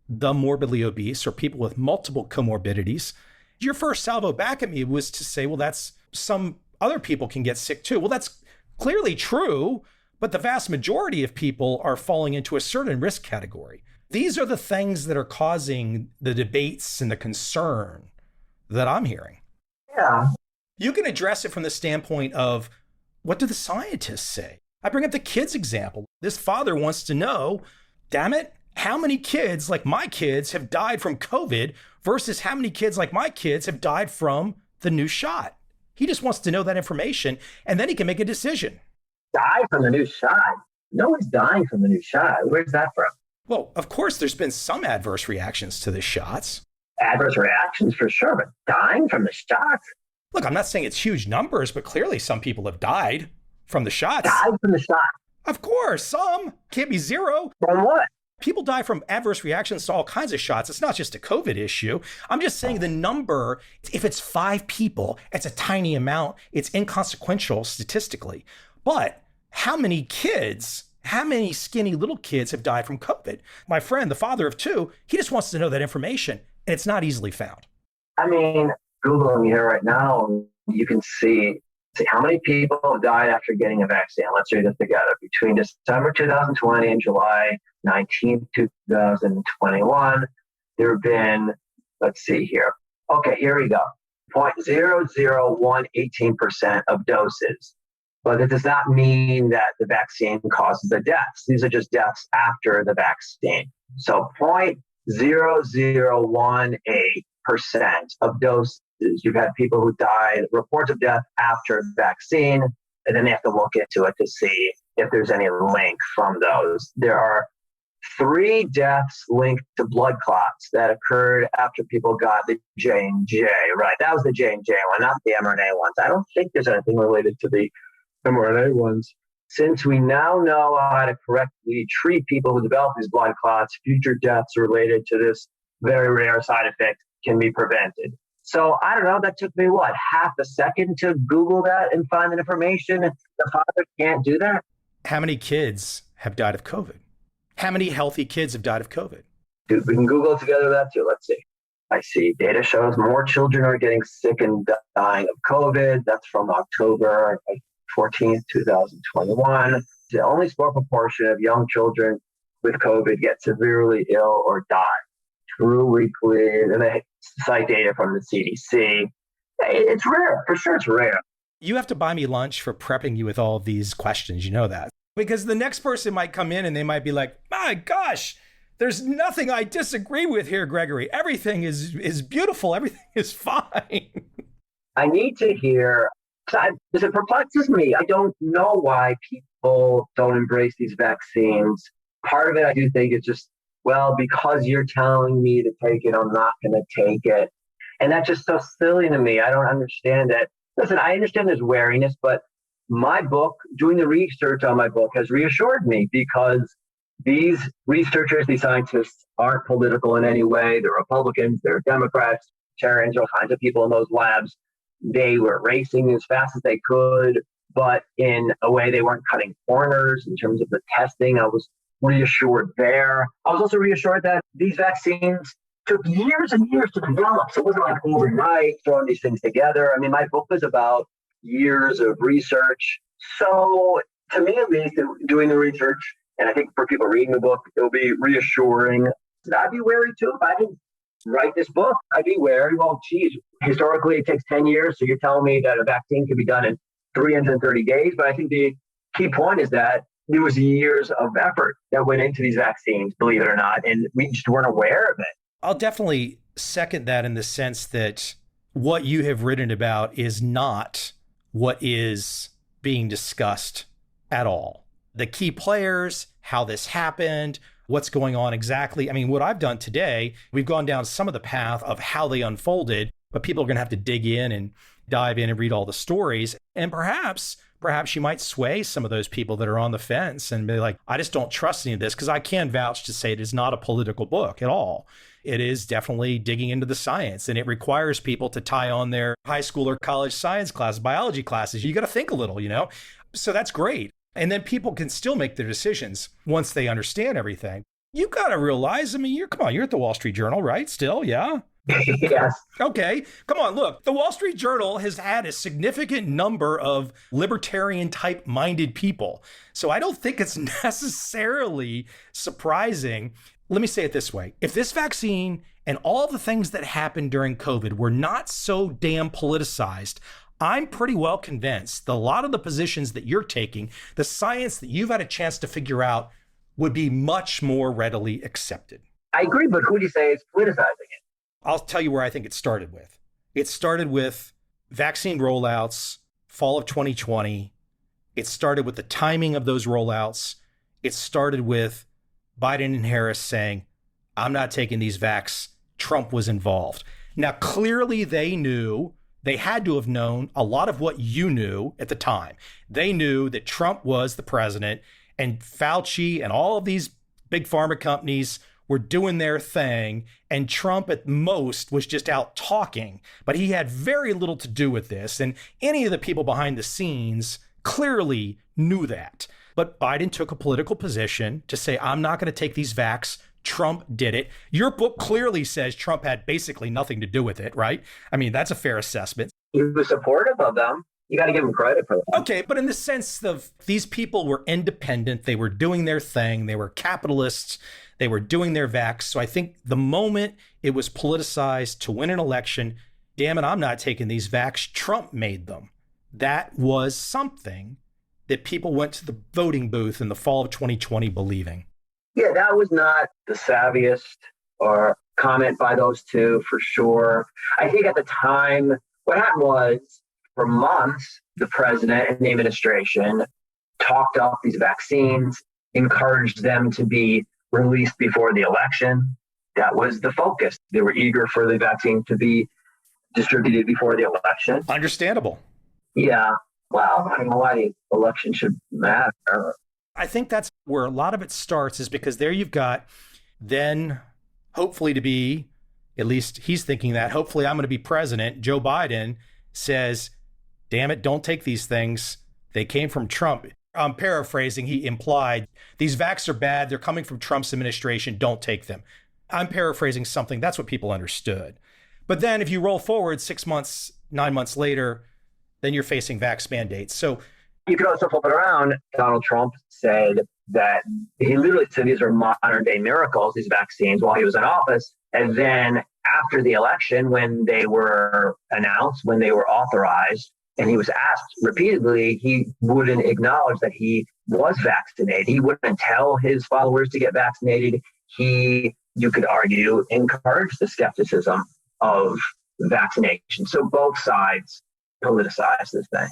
the morbidly obese or people with multiple comorbidities. Your first salvo back at me was to say, well, that's some other people can get sick too. Well, that's clearly true, but the vast majority of people are falling into a certain risk category. These are the things that are causing the debates and the concern that I'm hearing. Yeah. You can address it from the standpoint of, what do the scientists say? I bring up the kids example. This father wants to know, damn it, how many kids like my kids have died from COVID versus how many kids like my kids have died from the new shot? He just wants to know that information, and then he can make a decision. Die from the new shot? No one's dying from the new shot. Where's that from? Well, of course, there's been some adverse reactions to the shots. Adverse reactions for sure, but dying from the shots? Look, I'm not saying it's huge numbers, but clearly some people have died from the shots. Died from the shot? Of course, some. Can't be zero. From what? People die from adverse reactions to all kinds of shots. It's not just a COVID issue. I'm just saying the number, if it's 5 people, it's a tiny amount. It's inconsequential statistically. But how many skinny little kids have died from COVID? My friend, the father of 2, he just wants to know that information, and it's not easily found. I mean, Googling here right now, you can see how many people have died after getting a vaccine. Let's read this together. Between December 2020 and July 19th, 2021, there have been, let's see here. Okay, here we go. 0.000118% of doses. But it does not mean that the vaccine causes the deaths. These are just deaths after the vaccine. So 0.0018% of doses. You've had people who died, reports of death after vaccine, and then they have to look into it to see if there's any link from those. There are 3 deaths linked to blood clots that occurred after people got the J&J, right? That was the J&J one, not the mRNA ones. I don't think there's anything related to the mRNA ones. Since we now know how to correctly treat people who develop these blood clots, future deaths related to this very rare side effect can be prevented. So I don't know, that took me, half a second to Google that and find that information? The father can't do that? How many kids have died of COVID? How many healthy kids have died of COVID? Dude, we can Google together that too. Let's see. I see data shows more children are getting sick and dying of COVID. That's from October 14th, 2021. The only small proportion of young children with COVID get severely ill or die. True weekly, and they cite data from the CDC. It's rare. For sure, it's rare. You have to buy me lunch for prepping you with all of these questions. You know that. Because the next person might come in and they might be like, my gosh, there's nothing I disagree with here, Gregory. Everything is beautiful. Everything is fine. I need to hear, because it perplexes me. I don't know why people don't embrace these vaccines. Part of it, I do think, is just, well, because you're telling me to take it, I'm not going to take it. And that's just so silly to me. I don't understand it. Listen, I understand there's wariness, but my book, doing the research on my book has reassured me because these researchers, these scientists aren't political in any way. They're Republicans, they're Democrats, Libertarians, all kinds of people in those labs. They were racing as fast as they could, but in a way they weren't cutting corners in terms of the testing. I was reassured there. I was also reassured that these vaccines took years and years to develop. So it wasn't like overnight throwing these things together. I mean, my book was about years of research. So to me, at least, doing the research, and I think for people reading the book, it'll be reassuring. I'd be wary too. If I didn't write this book, I'd be wary. Well, geez, historically, it takes 10 years. So you're telling me that a vaccine could be done in 330 days. But I think the key point is that there was years of effort that went into these vaccines, believe it or not, and we just weren't aware of it. I'll definitely second that in the sense that what you have written about is not what is being discussed at all. The key players, how this happened, what's going on exactly. I mean, what I've done today, we've gone down some of the path of how they unfolded, but people are going to have to dig in and dive in and read all the stories. And perhaps you might sway some of those people that are on the fence and be like, I just don't trust any of this, because I can vouch to say it is not a political book at all. It is definitely digging into the science, and it requires people to tie on their high school or college science classes, biology classes. You got to think a little, So that's great. And then people can still make their decisions once they understand everything. You got to realize, I mean, you're at the Wall Street Journal, right? Still, yeah? Yes. Okay. Come on, look. The Wall Street Journal has had a significant number of libertarian type minded people. So I don't think it's necessarily surprising. Let me say it this way. If this vaccine and all the things that happened during COVID were not so damn politicized, I'm pretty well convinced that a lot of the positions that you're taking, the science that you've had a chance to figure out, would be much more readily accepted. I agree, but who do you say is politicizing it? I'll tell you where I think it started with. It started with vaccine rollouts, fall of 2020. It started with the timing of those rollouts. It started with Biden and Harris saying, I'm not taking these vax Trump was involved. Now, clearly they had to have known a lot of what you knew at the time. They knew that Trump was the president and Fauci and all of these big pharma companies were doing their thing, and Trump at most was just out talking, but he had very little to do with this. And any of the people behind the scenes clearly knew that. But Biden took a political position to say, I'm not going to take these vax. Trump did it. Your book clearly says Trump had basically nothing to do with it, right? I mean, that's a fair assessment. He was supportive of them. You got to give him credit for that. Okay, but in the sense of these people were independent, they were doing their thing, they were capitalists, they were doing their vax. So I think the moment it was politicized to win an election, damn it, I'm not taking these vax, Trump made them. That was something that people went to the voting booth in the fall of 2020 believing. Yeah, that was not the savviest or comment by those two for sure. I think at the time, what happened was for months, the president and the administration talked up these vaccines, encouraged them to be released before the election. That was the focus. They were eager for the vaccine to be distributed before the election. Understandable. Yeah. Wow. I don't know why the election should matter. I think that's where a lot of it starts, is because there you've got then hopefully to be, at least he's thinking that, hopefully I'm going to be president. Joe Biden says, damn it, don't take these things. They came from Trump. I'm paraphrasing. He implied these vax are bad. They're coming from Trump's administration. Don't take them. I'm paraphrasing something. That's what people understood. But then if you roll forward 6 months, 9 months later, then you're facing vax mandates. So you could also flip it around. Donald Trump said that he literally said these are modern day miracles, these vaccines, while he was in office. And then after the election, when they were announced, when they were authorized, and he was asked repeatedly, he wouldn't acknowledge that he was vaccinated. He wouldn't tell his followers to get vaccinated. He, you could argue, encouraged the skepticism of vaccination. So both sides politicized this thing.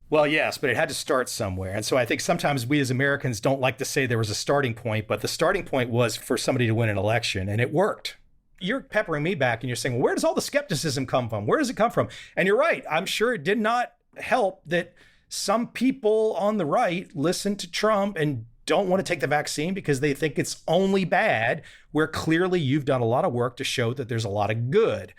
Well, yes, but it had to start somewhere. And so I think sometimes we as Americans don't like to say there was a starting point, but the starting point was for somebody to win an election, and it worked. You're peppering me back and you're saying, well, where does all the skepticism come from? Where does it come from? And you're right. I'm sure it did not help that some people on the right listen to Trump and don't want to take the vaccine because they think it's only bad, where clearly you've done a lot of work to show that there's a lot of good.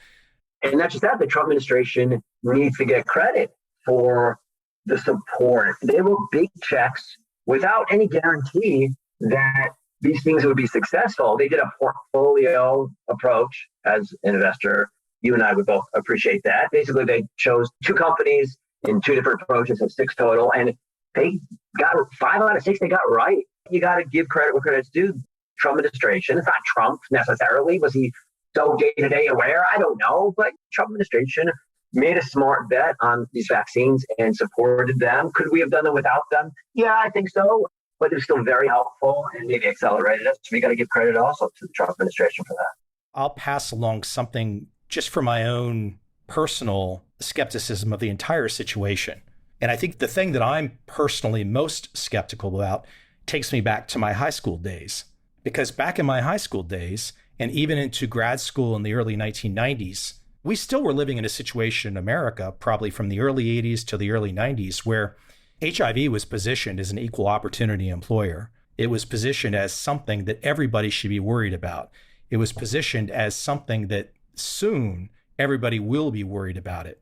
And not just that, the Trump administration needs to get credit for the support. They wrote big checks without any guarantee that these things would be successful. They did a portfolio approach. As an investor, you and I would both appreciate that. Basically, they chose two companies in two different approaches of 6 total, and they got 5 out of 6 they got right. You got to give credit where credit's due. Trump administration, it's not Trump necessarily. Was he so day-to-day aware? I don't know, but Trump administration made a smart bet on these vaccines and supported them. Could we have done them without them? Yeah, I think so. But it was still very helpful and maybe accelerated us. We got to give credit also to the Trump administration for that. I'll pass along something just for my own personal skepticism of the entire situation. And I think the thing that I'm personally most skeptical about takes me back to my high school days. Because back in my high school days, and even into grad school in the early 1990s, we still were living in a situation in America, probably from the early 80s to the early 90s, where HIV was positioned as an equal opportunity employer. It was positioned as something that everybody should be worried about. It was positioned as something that soon everybody will be worried about it.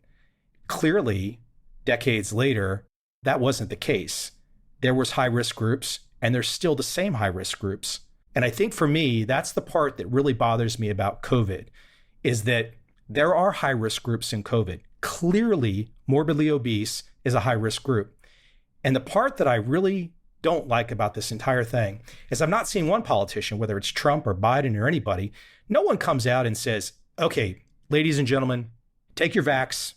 Clearly, decades later, that wasn't the case. There was high-risk groups, and there's still the same high-risk groups. And I think for me, that's the part that really bothers me about COVID, is that there are high-risk groups in COVID. Clearly, morbidly obese is a high-risk group. And the part that I really don't like about this entire thing is I'm not seeing one politician, whether it's Trump or Biden or anybody, no one comes out and says, okay, ladies and gentlemen, take your vax,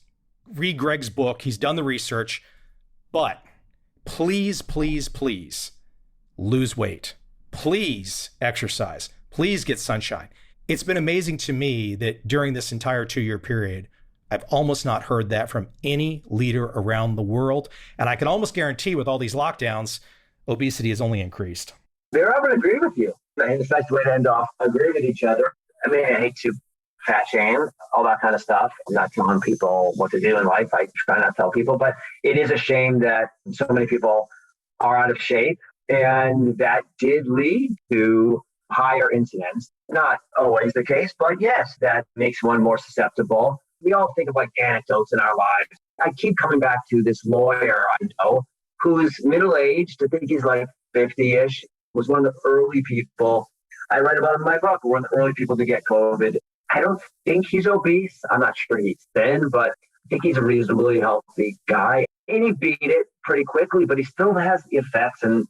read Greg's book, he's done the research, but please, please, please lose weight. Please exercise. Please get sunshine. It's been amazing to me that during this entire 2-year period, I've almost not heard that from any leader around the world. And I can almost guarantee with all these lockdowns, obesity has only increased. They're going to agree with you. And it's a nice way to end off, agree with each other. I mean, I hate to fat shame, all that kind of stuff. I'm not telling people what to do in life. I try not to tell people, but it is a shame that so many people are out of shape. And that did lead to higher incidence. Not always the case, but yes, that makes one more susceptible. We all think of like anecdotes in our lives. I keep coming back to this lawyer I know who's middle-aged. I think he's like 50-ish, was one of the early people I write about in my book, one of the early people to get COVID. I don't think he's obese. I'm not sure he's thin, but I think he's a reasonably healthy guy. And he beat it pretty quickly, but he still has the effects and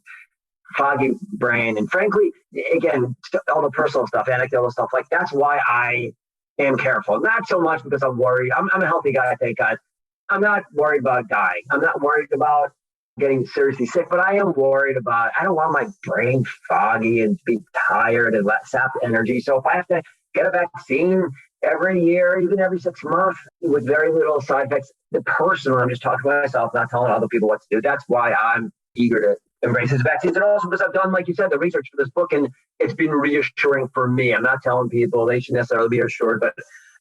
foggy brain. And frankly, again, all the personal stuff, anecdotal stuff, like that's why I am careful. Not so much because I'm worried. I'm a healthy guy, thank God. I'm not worried about dying. I'm not worried about getting seriously sick, but I am worried about, I don't want my brain foggy and be tired and sap energy. So if I have to get a vaccine every year, even every 6 months with very little side effects, the personal, I'm just talking about myself, not telling other people what to do. That's why I'm eager to embrace these vaccines. And also because I've done, like you said, the research for this book, and it's been reassuring for me. I'm not telling people they should necessarily be assured, but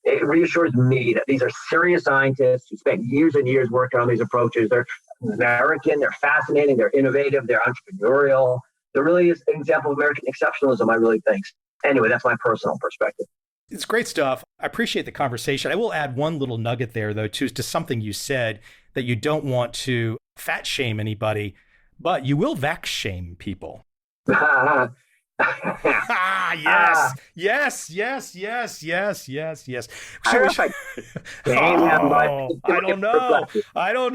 it reassures me that these are serious scientists who spent years and years working on these approaches. They're American, they're fascinating, they're innovative, they're entrepreneurial. There really is an example of American exceptionalism, I really think. Anyway, that's my personal perspective. It's great stuff. I appreciate the conversation. I will add one little nugget there, though, to something you said, that you don't want to fat shame anybody, but you will vax shame people. Yes. I don't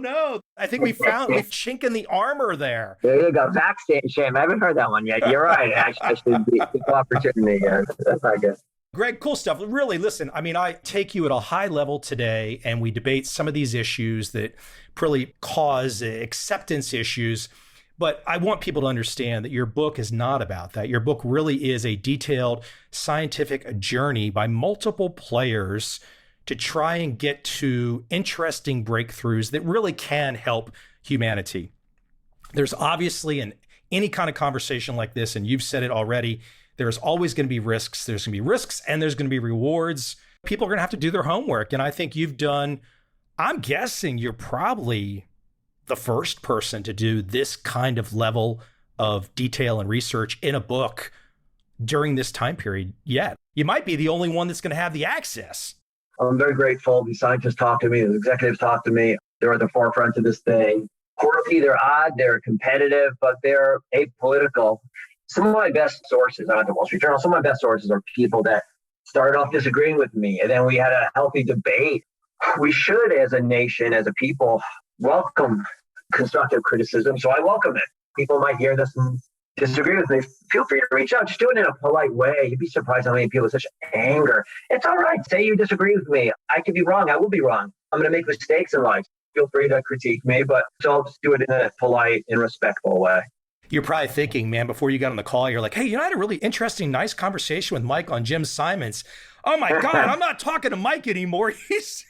know. I think we've chink in the armor there. There you go. Vax shame. I haven't heard that one yet. You're right. I should be equal opportunity. That's not good. Greg, cool stuff. Really, listen, I mean, I take you at a high level today and we debate some of these issues that really cause acceptance issues. But I want people to understand that your book is not about that. Your book really is a detailed scientific journey by multiple players to try and get to interesting breakthroughs that really can help humanity. There's obviously, in any kind of conversation like this, and you've said it already, there's always going to be risks. There's going to be risks and there's going to be rewards. People are going to have to do their homework. And I think you've done, I'm guessing you're probably the first person to do this kind of level of detail and research in a book during this time period yet. You might be the only one that's going to have the access. I'm very grateful. These scientists talk to me, the executives talk to me. They're at the forefront of this thing. Quirky, they're odd, they're competitive, but they're apolitical. Some of my best sources on the Wall Street Journal, some of my best sources are people that started off disagreeing with me. And then we had a healthy debate. We should, as a nation, as a people, welcome constructive criticism. So I welcome it. People might hear this and disagree with me. Feel free to reach out. Just do it in a polite way. You'd be surprised how many people with such anger. It's all right. Say you disagree with me. I could be wrong. I will be wrong. I'm going to make mistakes in life. Feel free to critique me, but so just do it in a polite and respectful way. You're probably thinking, man, before you got on the call, you're like, hey, I had a really interesting, nice conversation with Mike on Jim Simons. Oh my God, I'm not talking to Mike anymore. He's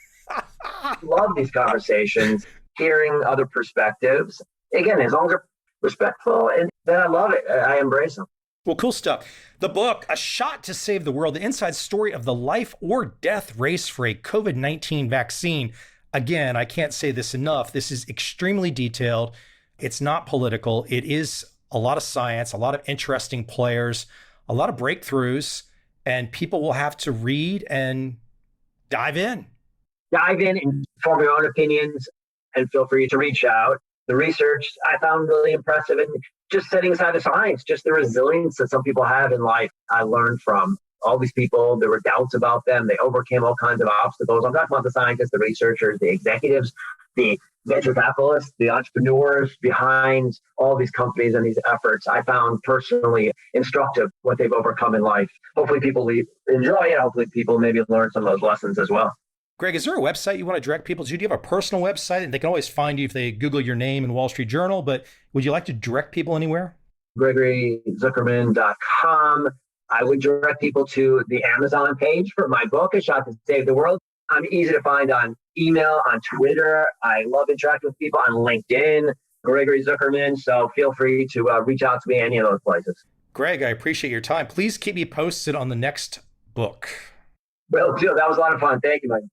love these conversations, hearing other perspectives. Again, as long as they're respectful, and then I love it. I embrace them. Well, cool stuff. The book, A Shot to Save the World, the inside story of the life or death race for a COVID-19 vaccine. Again, I can't say this enough. This is extremely detailed. It's not political. It is a lot of science, a lot of interesting players, a lot of breakthroughs, and people will have to read and dive in. Dive in and form your own opinions, and feel free to reach out. The research I found really impressive, and just setting aside the science, just the resilience that some people have in life. I learned from all these people. There were doubts about them. They overcame all kinds of obstacles. I'm talking about the scientists, the researchers, the executives, the venture capitalists, the entrepreneurs behind all these companies and these efforts. I found personally instructive what they've overcome in life. Hopefully people enjoy it. Hopefully people maybe learn some of those lessons as well. Greg, is there a website you want to direct people to? Do you have a personal website? And they can always find you if they Google your name in Wall Street Journal, but would you like to direct people anywhere? GregoryZuckerman.com. I would direct people to the Amazon page for my book, A Shot to Save the World. I'm easy to find on email, on Twitter. I love interacting with people on LinkedIn, Gregory Zuckerman. So feel free to reach out to me any of those places. Greg, I appreciate your time. Please keep me posted on the next book. Will do. That was a lot of fun. Thank you, Mike.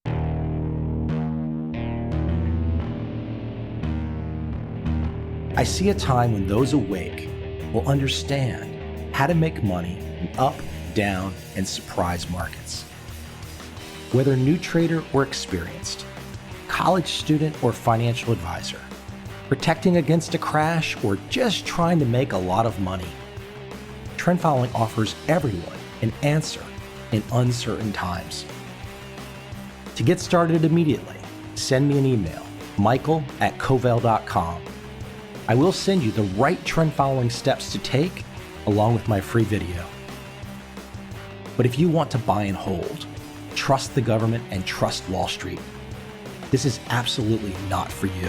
I see a time when those awake will understand how to make money in up, down, and surprise markets. Whether new trader or experienced, college student or financial advisor, protecting against a crash or just trying to make a lot of money, trend following offers everyone an answer in uncertain times. To get started immediately, send me an email, michael@covel.com. I will send you the right trend following steps to take along with my free video. But if you want to buy and hold, trust the government and trust Wall Street, this is absolutely not for you.